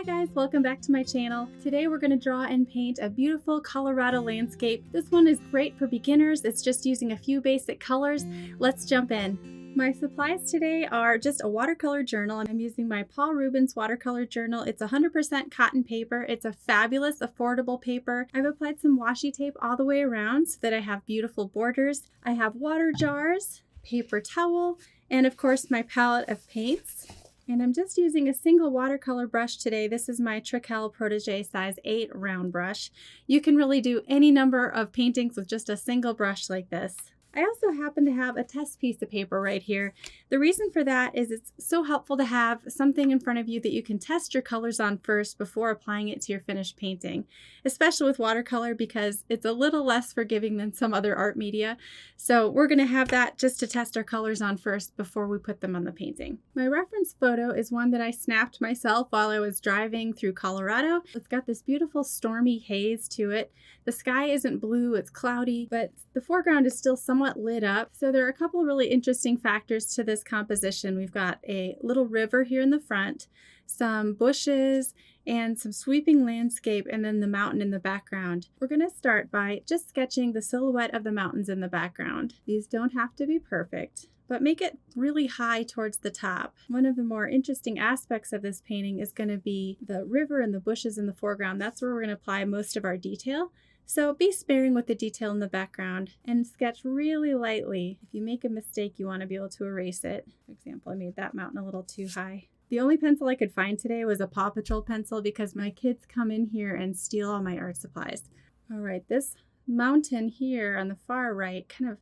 guys, welcome back to my channel. Today we're going to draw and paint a beautiful Colorado landscape. This one is great for beginners. It's just using a few basic colors. Let's jump in. My supplies today are just a watercolor journal. I'm using my Paul Rubens watercolor journal. It's 100% cotton paper. It's a fabulous, affordable paper. I've applied some washi tape all the way around so that I have beautiful borders. I have water jars, paper towel, and of course my palette of paints. And I'm just using a single watercolor brush today. This is my Trekell Protege size 8 round brush. You can really do any number of paintings with just a single brush like this. I also happen to have a test piece of paper right here. The reason for that is it's so helpful to have something in front of you that you can test your colors on first before applying it to your finished painting, especially with watercolor because it's a little less forgiving than some other art media. So we're going to have that just to test our colors on first before we put them on the painting. My reference photo is one that I snapped myself while I was driving through Colorado. It's got this beautiful stormy haze to it. The sky isn't blue, it's cloudy, but the foreground is still somewhat lit up. So there are a couple of really interesting factors to this composition. We've got a little river here in the front, some bushes, and some sweeping landscape, and then the mountain in the background. We're going to start by just sketching the silhouette of the mountains in the background. These don't have to be perfect, but make it really high towards the top. One of the more interesting aspects of this painting is going to be the river and the bushes in the foreground. That's where we're going to apply most of our detail. So be sparing with the detail in the background and sketch really lightly. If you make a mistake, you want to be able to erase it. For example, I made that mountain a little too high. The only pencil I could find today was a Paw Patrol pencil because my kids come in here and steal all my art supplies. All right, this mountain here on the far right kind of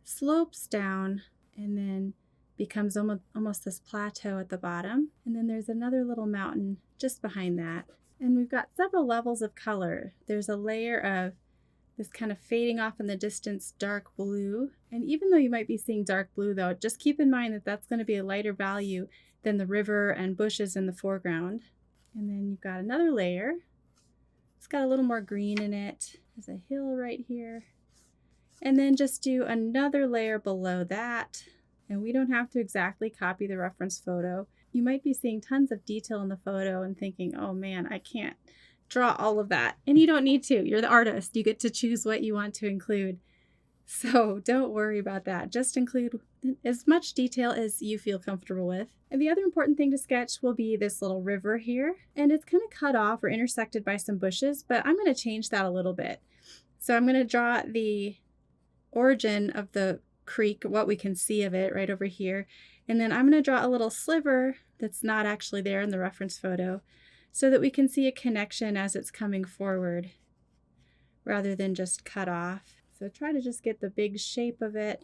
slopes down and then becomes almost this plateau at the bottom. And then there's another little mountain just behind that. And we've got several levels of color. There's a layer of this kind of fading off in the distance dark blue. And even though you might be seeing dark blue though, just keep in mind that that's going to be a lighter value than the river and bushes in the foreground. And then you've got another layer. It's got a little more green in it. There's a hill right here. And then just do another layer below that. And we don't have to exactly copy the reference photo. You might be seeing tons of detail in the photo and thinking, oh man, I can't draw all of that. And you don't need to. You're the artist. You get to choose what you want to include. So don't worry about that. Just include as much detail as you feel comfortable with. And the other important thing to sketch will be this little river here. And it's kind of cut off or intersected by some bushes, but I'm going to change that a little bit. So I'm going to draw the origin of the creek, what we can see of it right over here. And then I'm going to draw a little sliver that's not actually there in the reference photo so that we can see a connection as it's coming forward rather than just cut off. So try to just get the big shape of it.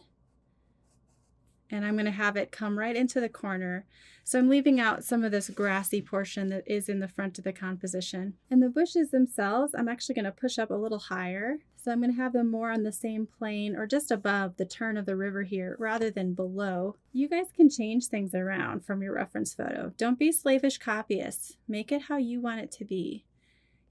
And I'm going to have it come right into the corner. So I'm leaving out some of this grassy portion that is in the front of the composition. And the bushes themselves, I'm actually going to push up a little higher. So I'm going to have them more on the same plane or just above the turn of the river here rather than below. You guys can change things around from your reference photo. Don't be slavish copyists. Make it how you want it to be.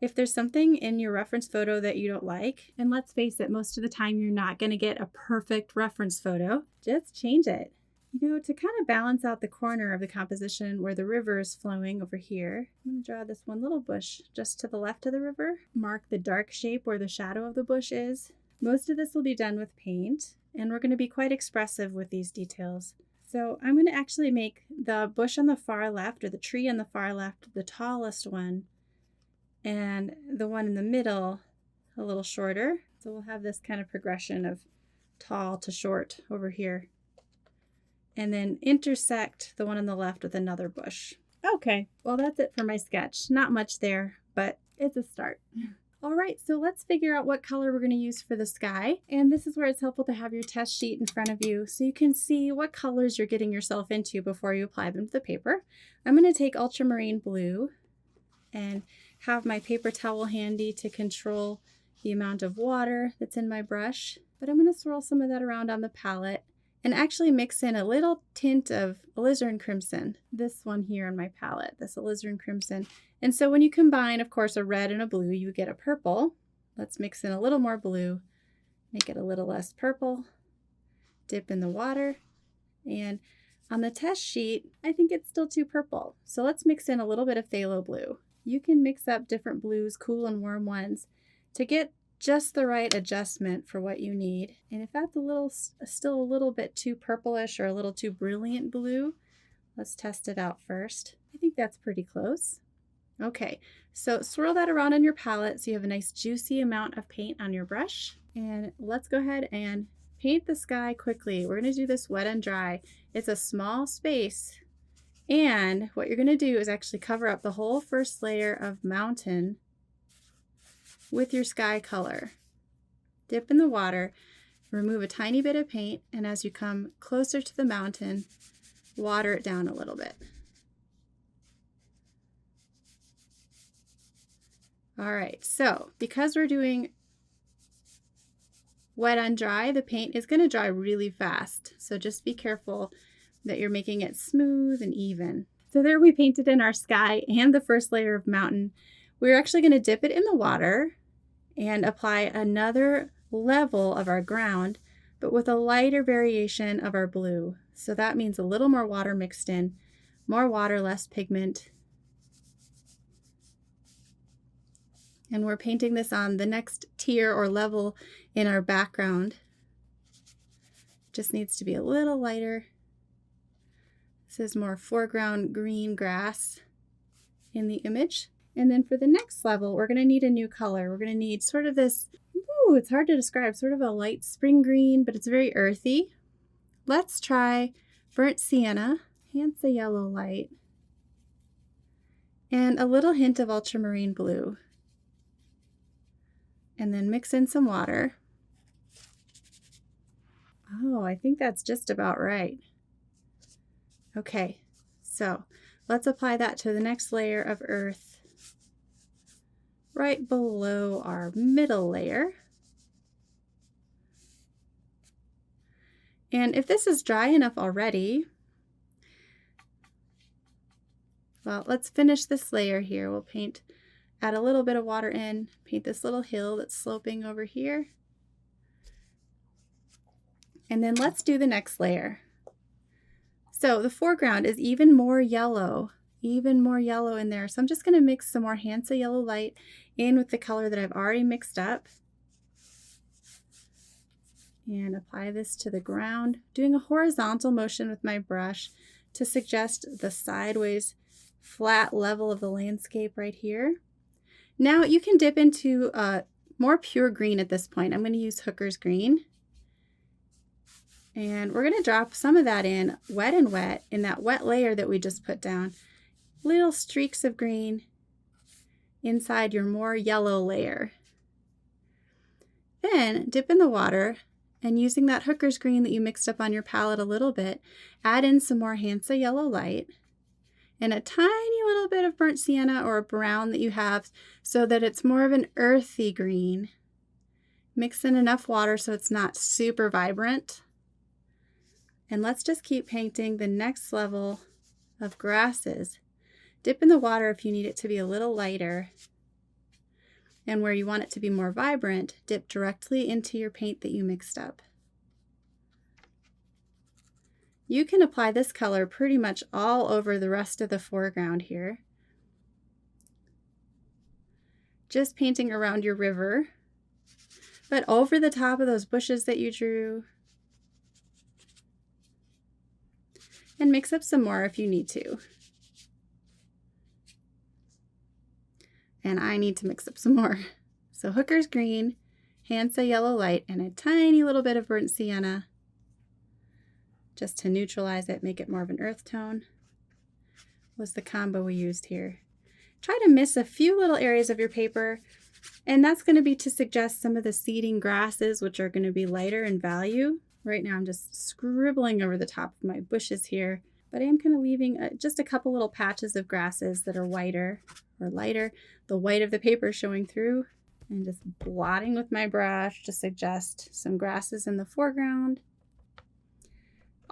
If there's something in your reference photo that you don't like, and let's face it, most of the time you're not going to get a perfect reference photo, just change it. You know, to kind of balance out the corner of the composition where the river is flowing over here, I'm going to draw this one little bush just to the left of the river. Mark the dark shape where the shadow of the bush is. Most of this will be done with paint, and we're going to be quite expressive with these details. So I'm going to actually make the bush on the far left, or the tree on the far left, the tallest one, and the one in the middle a little shorter. So we'll have this kind of progression of tall to short over here. And then intersect the one on the left with another bush. Okay, well that's it for my sketch. Not much there, but it's a start. All right, so let's figure out what color we're going to use for the sky. And this is where it's helpful to have your test sheet in front of you so you can see what colors you're getting yourself into before you apply them to the paper. I'm going to take Ultramarine Blue and have my paper towel handy to control the amount of water that's in my brush. But I'm going to swirl some of that around on the palette and actually mix in a little tint of Alizarin Crimson. This one here on my palette, this Alizarin Crimson. And so when you combine, of course, a red and a blue, you get a purple. Let's mix in a little more blue, make it a little less purple, dip in the water, and on the test sheet, I think it's still too purple. So let's mix in a little bit of phthalo blue. You can mix up different blues, cool and warm ones, to get just the right adjustment for what you need. And if that's still a little bit too purplish or a little too brilliant blue, let's test it out first. I think that's pretty close. Okay, so swirl that around on your palette so you have a nice juicy amount of paint on your brush. And let's go ahead and paint the sky quickly. We're going to do this wet and dry. It's a small space, and what you're going to do is actually cover up the whole first layer of mountain with your sky color. Dip in the water, remove a tiny bit of paint, and as you come closer to the mountain, water it down a little bit. All right, so because we're doing wet on dry, the paint is going to dry really fast. So just be careful that you're making it smooth and even. So there we painted in our sky and the first layer of mountain. We're actually going to dip it in the water and apply another level of our ground, but with a lighter variation of our blue. So that means a little more water mixed in, more water, less pigment. And we're painting this on the next tier or level in our background. Just needs to be a little lighter. This is more foreground green grass in the image. And then for the next level, we're going to need a new color. We're going to need sort of this, it's hard to describe, sort of a light spring green, but it's very earthy. Let's try burnt sienna, Hansa yellow light, and a little hint of ultramarine blue. And then mix in some water. Oh, I think that's just about right. Okay, so let's apply that to the next layer of earth right below our middle layer. And if this is dry enough already, well, let's finish this layer here. We'll add a little bit of water in, paint this little hill that's sloping over here. And then let's do the next layer. So the foreground is even more yellow in there. So I'm just going to mix some more Hansa yellow light in with the color that I've already mixed up. And apply this to the ground, doing a horizontal motion with my brush to suggest the sideways flat level of the landscape right here. Now you can dip into more pure green at this point. I'm going to use Hooker's green. And we're going to drop some of that in wet and wet in that wet layer that we just put down. Little streaks of green inside your more yellow layer. Then dip in the water and using that Hooker's green that you mixed up on your palette a little bit, add in some more Hansa yellow light and a tiny little bit of burnt sienna or a brown that you have so that it's more of an earthy green. Mix in enough water so it's not super vibrant. And let's just keep painting the next level of grasses. Dip in the water if you need it to be a little lighter. And where you want it to be more vibrant, dip directly into your paint that you mixed up. You can apply this color pretty much all over the rest of the foreground here. Just painting around your river, but over the top of those bushes that you drew. And mix up some more if you need to. And I need to mix up some more. So Hooker's green, Hansa yellow light, and a tiny little bit of burnt sienna just to neutralize it, make it more of an earth tone, was the combo we used here. Try to miss a few little areas of your paper, and that's going to be to suggest some of the seeding grasses, which are going to be lighter in value. Right now I'm just scribbling over the top of my bushes here, but I am kind of leaving just a couple little patches of grasses that are whiter or lighter, the white of the paper showing through, and just blotting with my brush to suggest some grasses in the foreground.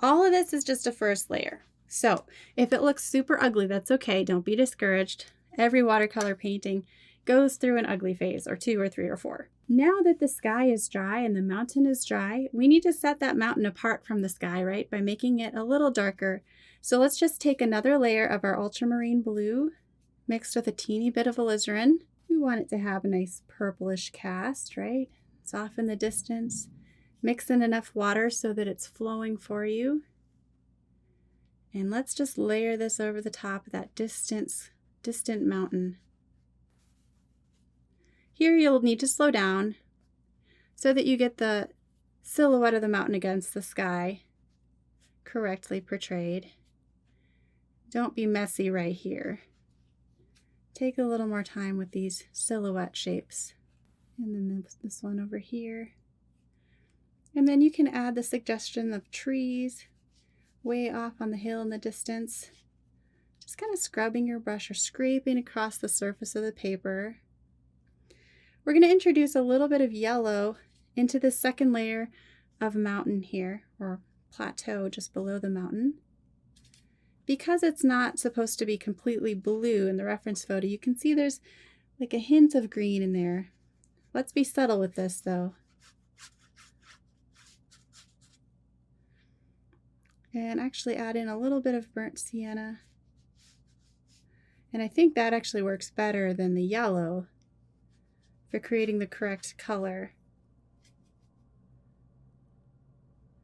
All of this is just a first layer. So if it looks super ugly, that's okay. Don't be discouraged. Every watercolor painting goes through an ugly phase, or 2 or 3 or 4. Now that the sky is dry and the mountain is dry, we need to set that mountain apart from the sky, right? By making it a little darker. So let's just take another layer of our ultramarine blue mixed with a teeny bit of alizarin. We want it to have a nice purplish cast, right? It's off in the distance. Mix in enough water so that it's flowing for you. And let's just layer this over the top of that distant mountain. Here you'll need to slow down so that you get the silhouette of the mountain against the sky correctly portrayed. Don't be messy right here. Take a little more time with these silhouette shapes. And then this one over here. And then you can add the suggestion of trees way off on the hill in the distance. Just kind of scrubbing your brush or scraping across the surface of the paper. We're going to introduce a little bit of yellow into the second layer of mountain here, or plateau just below the mountain. Because it's not supposed to be completely blue in the reference photo, you can see there's like a hint of green in there. Let's be subtle with this though. And actually add in a little bit of burnt sienna. And I think that actually works better than the yellow for creating the correct color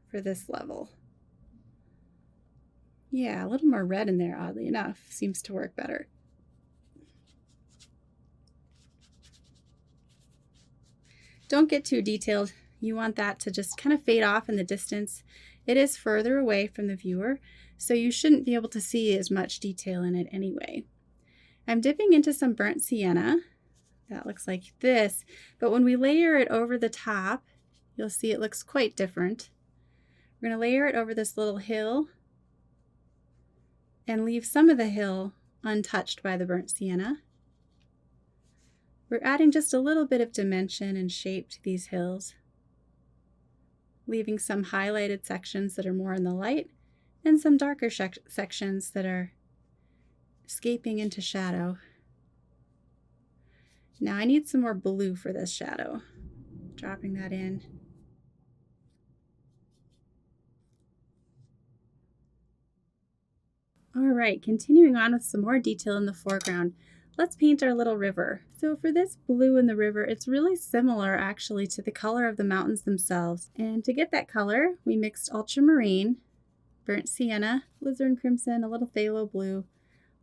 for this level. Yeah, a little more red in there, oddly enough, seems to work better. Don't get too detailed. You want that to just kind of fade off in the distance. It is further away from the viewer, so you shouldn't be able to see as much detail in it anyway. I'm dipping into some burnt sienna. That looks like this, but when we layer it over the top, you'll see it looks quite different. We're going to layer it over this little hill and leave some of the hill untouched by the burnt sienna. We're adding just a little bit of dimension and shape to these hills, leaving some highlighted sections that are more in the light and some darker sections that are escaping into shadow. Now I need some more blue for this shadow. Dropping that in. All right, continuing on with some more detail in the foreground. Let's paint our little river. So for this blue in the river, it's really similar actually to the color of the mountains themselves. And to get that color, we mixed ultramarine, burnt sienna, alizarin crimson, a little phthalo blue.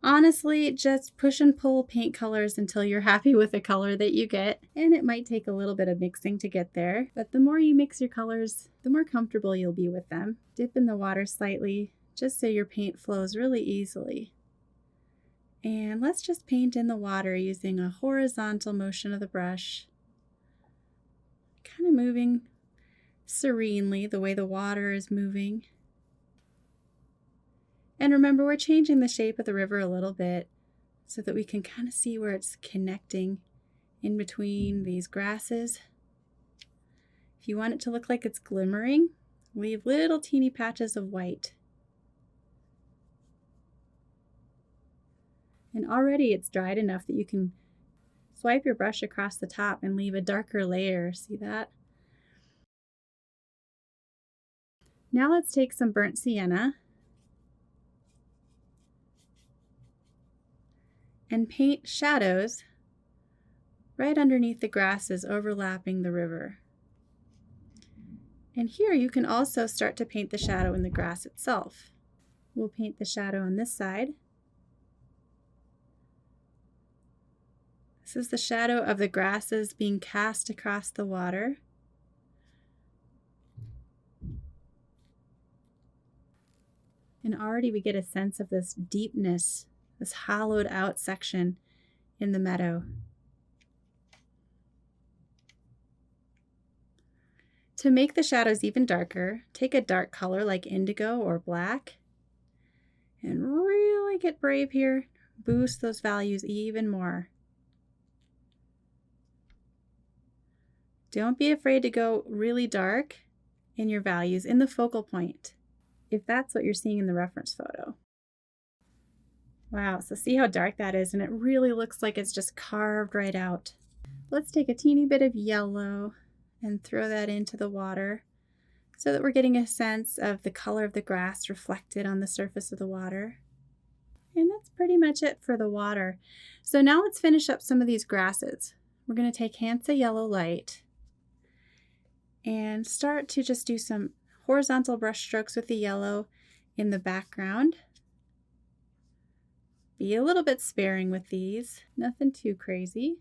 Honestly, just push and pull paint colors until you're happy with the color that you get. And it might take a little bit of mixing to get there, but the more you mix your colors, the more comfortable you'll be with them. Dip in the water slightly, just so your paint flows really easily. And let's just paint in the water using a horizontal motion of the brush, kind of moving serenely the way the water is moving. And remember, we're changing the shape of the river a little bit so that we can kind of see where it's connecting in between these grasses. If you want it to look like it's glimmering, leave little teeny patches of white. And already it's dried enough that you can swipe your brush across the top and leave a darker layer. See that? Now let's take some burnt sienna and paint shadows right underneath the grasses overlapping the river. And here you can also start to paint the shadow in the grass itself. We'll paint the shadow on this side. This is the shadow of the grasses being cast across the water. And already we get a sense of this deepness, this hollowed out section in the meadow. To make the shadows even darker, take a dark color like indigo or black and really get brave here. Boost those values even more. Don't be afraid to go really dark in your values in the focal point, if that's what you're seeing in the reference photo. Wow, so see how dark that is, and it really looks like it's just carved right out. Let's take a teeny bit of yellow and throw that into the water so that we're getting a sense of the color of the grass reflected on the surface of the water. And that's pretty much it for the water. So now let's finish up some of these grasses. We're going to take Hansa Yellow Light and start to just do some horizontal brush strokes with the yellow in the background. Be a little bit sparing with these, nothing too crazy.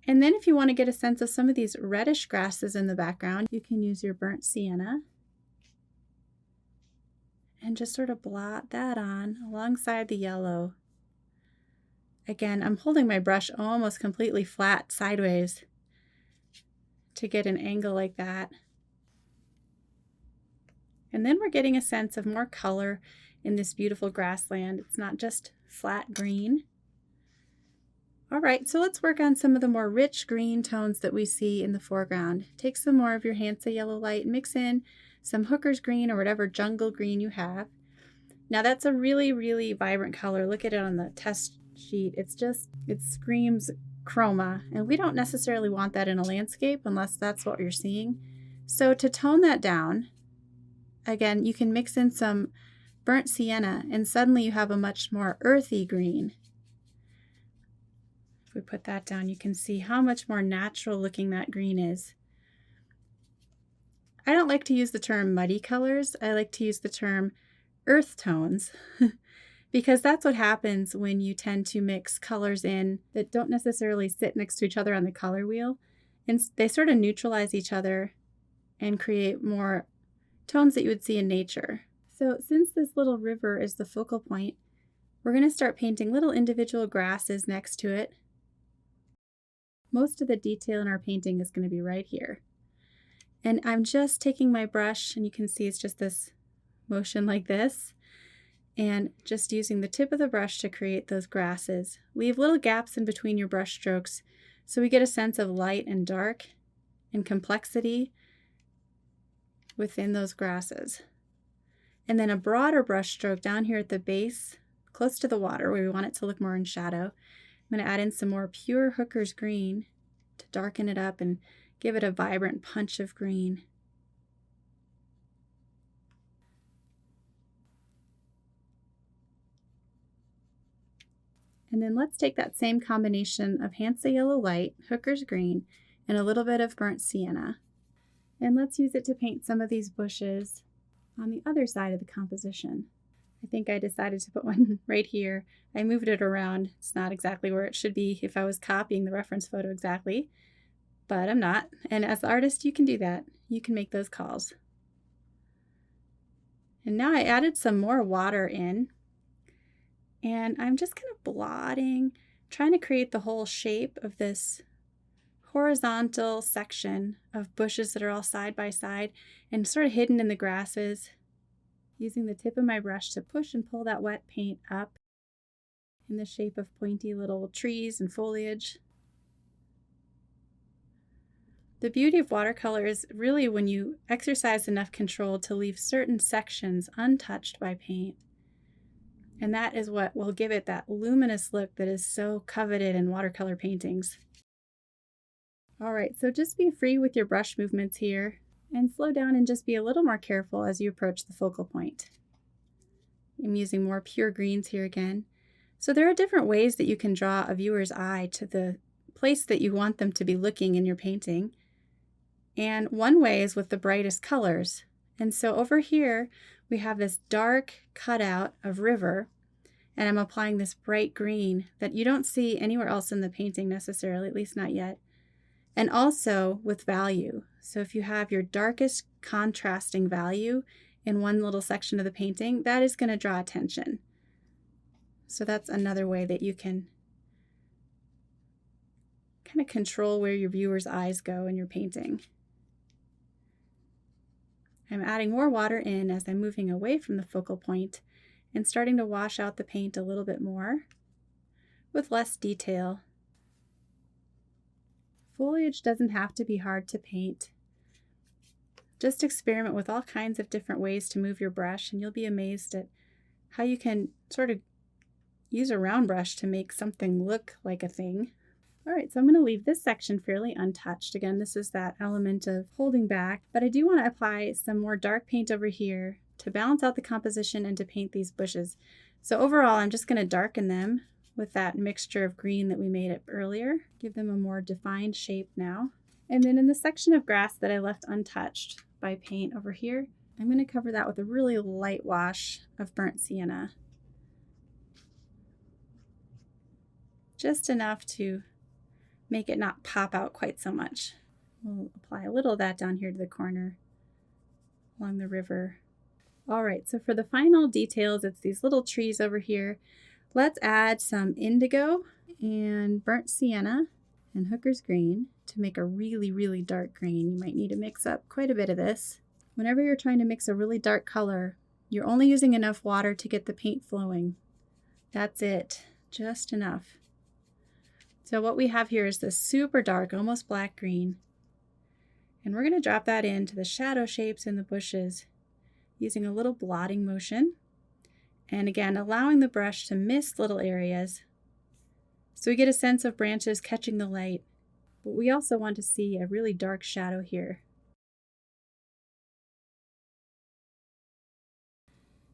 And then if you want to get a sense of some of these reddish grasses in the background, you can use your burnt sienna and just sort of blot that on alongside the yellow. Again, I'm holding my brush almost completely flat sideways to get an angle like that. And then we're getting a sense of more color in this beautiful grassland. It's not just flat green. All right, so let's work on some of the more rich green tones that we see in the foreground. Take some more of your Hansa Yellow Light and mix in some Hooker's green or whatever jungle green you have. Now that's a really, really vibrant color. Look at it on the test sheet. It screams chroma, and we don't necessarily want that in a landscape unless that's what you're seeing. So to tone that down, again, you can mix in some burnt sienna and suddenly you have a much more earthy green. If we put that down, you can see how much more natural looking that green is. I don't like to use the term muddy colors. I like to use the term earth tones because that's what happens when you tend to mix colors in that don't necessarily sit next to each other on the color wheel. And they sort of neutralize each other and create more tones that you would see in nature. So since this little river is the focal point, we're going to start painting little individual grasses next to it. Most of the detail in our painting is going to be right here. And I'm just taking my brush, and you can see it's just this motion like this, and just using the tip of the brush to create those grasses. Leave little gaps in between your brush strokes so we get a sense of light and dark and complexity within those grasses. And then a broader brush stroke down here at the base, close to the water where we want it to look more in shadow. I'm going to add in some more pure Hooker's green to darken it up and give it a vibrant punch of green. And then let's take that same combination of Hansa Yellow Light, Hooker's green, and a little bit of burnt sienna. And let's use it to paint some of these bushes on the other side of the composition. I think I decided to put one right here. I moved it around. It's not exactly where it should be if I was copying the reference photo exactly, but I'm not. And as the artist, you can do that. You can make those calls. And now I added some more water in, and I'm just kind of blotting, trying to create the whole shape of this horizontal section of bushes that are all side by side and sort of hidden in the grasses, using the tip of my brush to push and pull that wet paint up in the shape of pointy little trees and foliage. The beauty of watercolor is really when you exercise enough control to leave certain sections untouched by paint. And that is what will give it that luminous look that is so coveted in watercolor paintings. All right, so just be free with your brush movements here and slow down and just be a little more careful as you approach the focal point. I'm using more pure greens here again. So there are different ways that you can draw a viewer's eye to the place that you want them to be looking in your painting. And one way is with the brightest colors. And so over here, we have this dark cutout of river, and I'm applying this bright green that you don't see anywhere else in the painting necessarily, at least not yet. And also with value. So if you have your darkest contrasting value in one little section of the painting, that is going to draw attention. So that's another way that you can kind of control where your viewer's eyes go in your painting. I'm adding more water in as I'm moving away from the focal point and starting to wash out the paint a little bit more with less detail. Foliage doesn't have to be hard to paint. Just experiment with all kinds of different ways to move your brush, and you'll be amazed at how you can sort of use a round brush to make something look like a thing. All right, so I'm going to leave this section fairly untouched. Again, this is that element of holding back, but I do want to apply some more dark paint over here to balance out the composition and to paint these bushes. So overall, I'm just going to darken them with that mixture of green that we made up earlier. Give them a more defined shape now. And then in the section of grass that I left untouched by paint over here, I'm going to cover that with a really light wash of burnt sienna. Just enough to make it not pop out quite so much. We'll apply a little of that down here to the corner along the river. All right, so for the final details, it's these little trees over here. Let's add some indigo and burnt sienna and hooker's green to make a really, really dark green. You might need to mix up quite a bit of this. Whenever you're trying to mix a really dark color, you're only using enough water to get the paint flowing. That's it, just enough. So what we have here is this super dark, almost black green. And we're going to drop that into the shadow shapes in the bushes using a little blotting motion. And again, allowing the brush to mist little areas so we get a sense of branches catching the light. But we also want to see a really dark shadow here.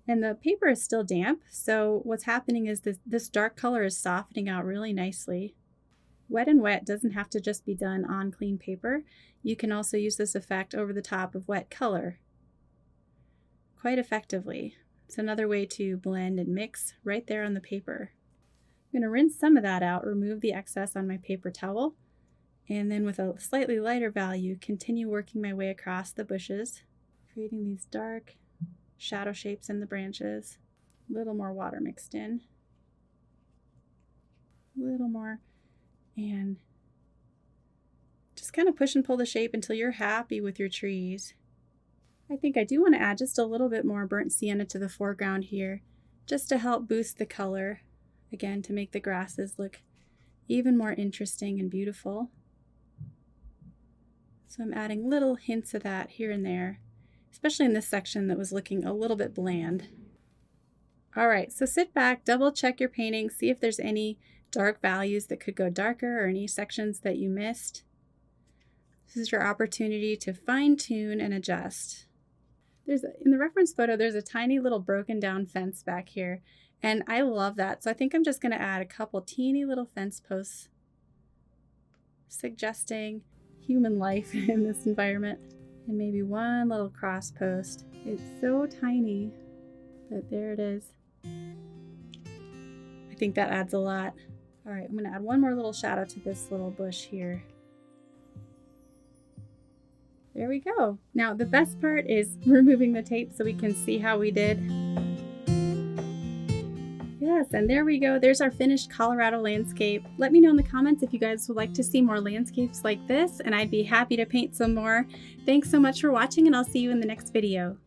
And the paper is still damp, so what's happening is this dark color is softening out really nicely. Wet and wet doesn't have to just be done on clean paper. You can also use this effect over the top of wet color quite effectively. It's another way to blend and mix right there on the paper. I'm going to rinse some of that out, remove the excess on my paper towel, and then with a slightly lighter value, continue working my way across the bushes, creating these dark shadow shapes in the branches. A little more water mixed in. A little more. And just kind of push and pull the shape until you're happy with your trees. I think I do want to add just a little bit more burnt sienna to the foreground here, just to help boost the color, again, to make the grasses look even more interesting and beautiful. So I'm adding little hints of that here and there, especially in this section that was looking a little bit bland. All right, so sit back, double check your painting, see if there's any dark values that could go darker or any sections that you missed. This is your opportunity to fine tune and adjust. In the reference photo, there's a tiny little broken down fence back here, and I love that. So I think I'm just going to add a couple teeny little fence posts suggesting human life in this environment, and maybe one little cross post. It's so tiny, but there it is. I think that adds a lot. All right, I'm going to add one more little shadow to this little bush here. There we go. Now the best part is removing the tape so we can see how we did. Yes, and there we go. There's our finished Colorado landscape. Let me know in the comments if you guys would like to see more landscapes like this, and I'd be happy to paint some more. Thanks so much for watching, and I'll see you in the next video.